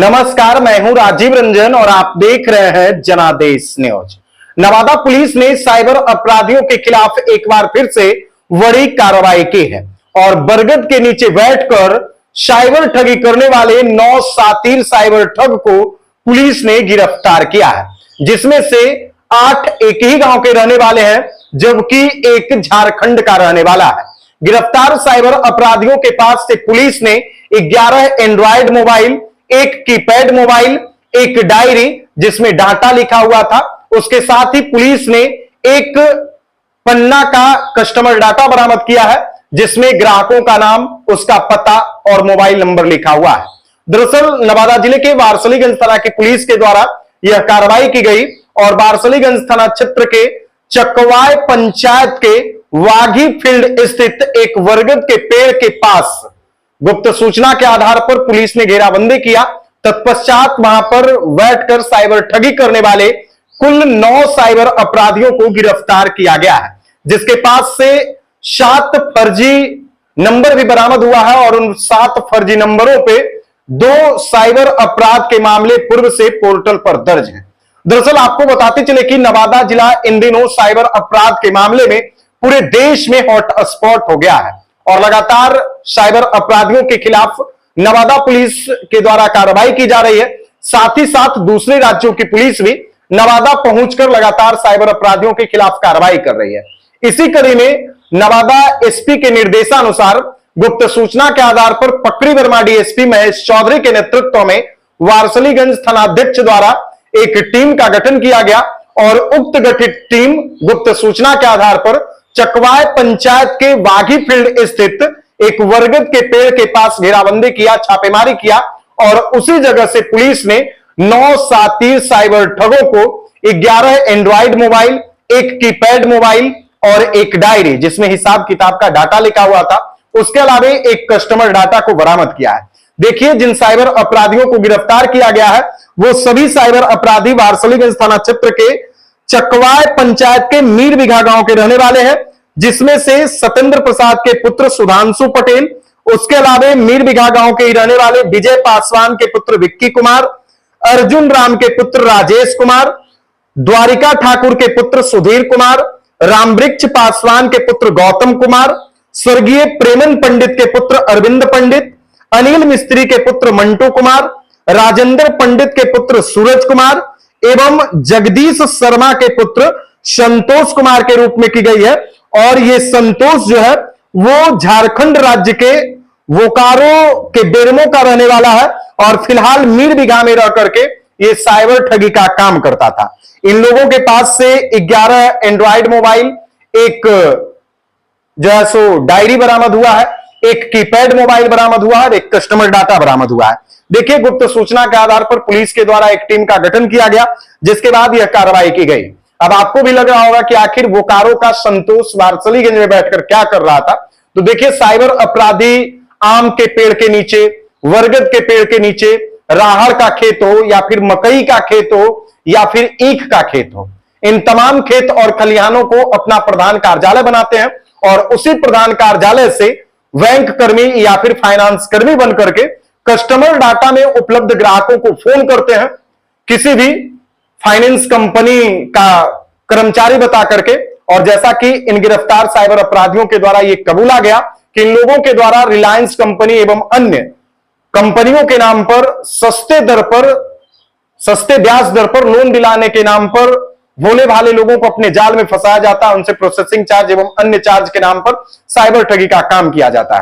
नमस्कार, मैं हूं राजीव रंजन और आप देख रहे हैं जनादेश न्यूज। नवादा पुलिस ने साइबर अपराधियों के खिलाफ एक बार फिर से बड़ी कार्रवाई की है और बरगद के नीचे बैठकर साइबर ठगी करने वाले 9 शातिर साइबर ठग को पुलिस ने गिरफ्तार किया है, जिसमें से 8 एक ही गांव के रहने वाले हैं जबकि एक झारखंड का रहने वाला है। गिरफ्तार साइबर अपराधियों के पास से पुलिस ने 11 एंड्रॉयड मोबाइल, एक कीपैड मोबाइल, एक डायरी जिसमें डाटा लिखा हुआ था, उसके साथ ही पुलिस ने एक पन्ना का कस्टमर डाटा बरामद किया है जिसमें ग्राहकों का नाम, उसका पता और मोबाइल नंबर लिखा हुआ है। दरअसल नवादा जिले के वारसलीगंज थाना की पुलिस के द्वारा यह कार्रवाई की गई और वारसलीगंज थाना क्षेत्र के चकवाय पंचायत के वाघी फील्ड स्थित एक बरगद के पेड़ के पास गुप्त सूचना के आधार पर पुलिस ने घेराबंदी किया। तत्पश्चात वहां पर बैठकर साइबर ठगी करने वाले कुल 9 साइबर अपराधियों को गिरफ्तार किया गया है, जिसके पास से 7 फर्जी नंबर भी बरामद हुआ है और उन 7 फर्जी नंबरों पे 2 साइबर अपराध के मामले पूर्व से पोर्टल पर दर्ज हैं। दरअसल आपको बताते चले कि नवादा जिला इन दिनों साइबर अपराध के मामले में पूरे देश में हॉट स्पॉट हो गया है और लगातार साइबर अपराधियों के खिलाफ नवादा पुलिस के द्वारा कार्रवाई की जा रही है। साथ ही साथ दूसरे राज्यों की पुलिस भी नवादा पहुंचकर लगातार साइबर अपराधियों के खिलाफ कार्रवाई कर रही है। इसी कड़ी में नवादा एसपी के निर्देशानुसार गुप्त सूचना के आधार पर पकड़ी वर्मा डीएसपी महेश चौधरी के नेतृत्व में वारसलीगंज थानाध्यक्ष द्वारा एक टीम का गठन किया गया और उक्त गठित टीम गुप्त सूचना के आधार पर चकवाय पंचायत के वाघी फील्ड स्थित एक बरगद के पेड़ के पास घेराबंदी किया, छापेमारी किया और उसी जगह से पुलिस ने 9 शातिर साइबर ठगों को 11 एंड्रॉयड मोबाइल, एक कीपैड मोबाइल और एक डायरी जिसमें हिसाब किताब का डाटा लिखा हुआ था, उसके अलावा एक कस्टमर डाटा को बरामद किया है। देखिए, जिन साइबर अपराधियों को गिरफ्तार किया गया है वो सभी साइबर अपराधी वारसलीगंज थाना क्षेत्र के चकवाय पंचायत के मीर बिघा गांव के रहने वाले हैं, जिसमें से सत्येंद्र प्रसाद के पुत्र सुधांशु पटेल, उसके अलावा मीर बिघा गांव के रहने वाले विजय पासवान के पुत्र विक्की कुमार, अर्जुन राम के पुत्र राजेश कुमार, द्वारिका ठाकुर के पुत्र सुधीर कुमार, रामवृक्ष पासवान के पुत्र गौतम कुमार, स्वर्गीय प्रेमन पंडित के पुत्र अरविंद पंडित, अनिल मिस्त्री के पुत्र मंटू कुमार, राजेंद्र पंडित के पुत्र सूरज कुमार एवं जगदीश शर्मा के पुत्र संतोष कुमार के रूप में की गई है। और ये संतोष जो है वो झारखंड राज्य के बोकारो के बेरमो का रहने वाला है और फिलहाल मीर बिघा में रह करके ये साइबर ठगी का काम करता था। इन लोगों के पास से 11 एंड्रॉयड मोबाइल, एक जो है सो डायरी बरामद हुआ है, एक कीपैड मोबाइल बरामद हुआ है, एक कस्टमर डाटा बरामद हुआ है। देखिए, गुप्त सूचना के आधार पर पुलिस के द्वारा एक टीम का गठन किया गया, जिसके बाद यह कार्रवाई की गई। अब आपको भी लग रहा होगा कि आखिर बोकारो का संतोष वारसलीगंज में बैठकर क्या कर रहा था। तो देखिए, साइबर अपराधी आम के पेड़ के नीचे, बरगद के पेड़ के नीचे, राहड़ का खेत हो या फिर मकई का खेत हो या फिर ईख का खेत हो, इन तमाम खेत और खलिहानों को अपना प्रधान कार्यालय बनाते हैं और उसी प्रधान कार्यालय से बैंक कर्मी या फिर फाइनेंस कर्मी बन करके कस्टमर डाटा में उपलब्ध ग्राहकों को फोन करते हैं, किसी भी फाइनेंस कंपनी का कर्मचारी बता करके। और जैसा कि इन गिरफ्तार साइबर अपराधियों के द्वारा यह कबूला गया कि इन लोगों के द्वारा रिलायंस कंपनी एवं अन्य कंपनियों के नाम पर सस्ते ब्याज दर पर लोन दिलाने के नाम पर भोले भाले लोगों को अपने जाल में फंसाया जाता है, उनसे प्रोसेसिंग चार्ज एवं अन्य चार्ज के नाम पर साइबर ठगी का काम किया जाता है।